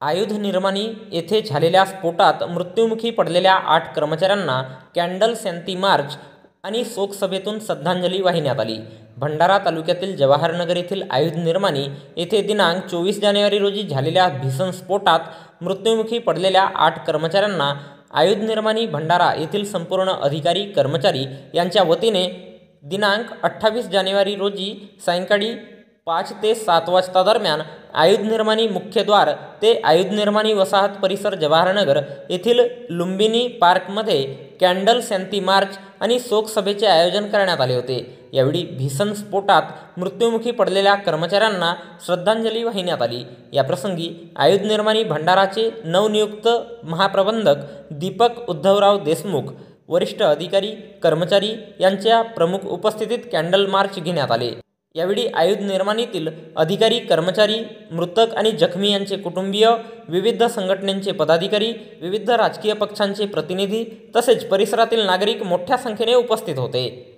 आयुध निर्माणी येथे झालेल्या स्फोटात मृत्युमुखी पडलेल्या 8 कर्मचाऱ्यांना कॅन्डल शांती मार्च आणि शोकसभेतून श्रद्धांजली वाहिण्यात आली. भंडारा तालुक्यातील जवाहरनगर येथील आयुध निर्माणी येथे दिनांक 24 जानेवारी रोजी झालेल्या भीषण स्फोटात मृत्युमुखी पडलेल्या 8 कर्मचाऱ्यांना आयुध निर्माणी भंडारा येथील संपूर्ण अधिकारी कर्मचारी यांच्या वतीने दिनांक 28 जानेवारी रोजी सायंकाळी 5 ते 7 वाजता दरम्यान आयुध निर्माणी मुख्यद्वार ते आयुध निर्माणी वसाहत परिसर जवाहरनगर येथील लुंबिनी पार्कमध्ये कॅन्डल शांती मार्च आणि शोकसभेचे आयोजन करण्यात आले होते. यावेळी भीषण स्फोटात मृत्युमुखी पडलेल्या कर्मचाऱ्यांना श्रद्धांजली वाहिण्यात आली. याप्रसंगी आयुध निर्माणी भंडाराचे नवनियुक्त महाप्रबंधक दीपक उद्धवराव देशमुख, वरिष्ठ अधिकारी कर्मचारी यांच्या प्रमुख उपस्थितीत कॅन्डल मार्च घेण्यात आले. यावेळी आयुध निर्माणीतील अधिकारी कर्मचारी, मृतक आणि जखमी यांचे कुटुंबीय, विविध संघटनांचे पदाधिकारी, विविध राजकीय पक्षांचे प्रतिनिधी तसेच परिसरातील नागरिक मोठ्या संख्येने उपस्थित होते.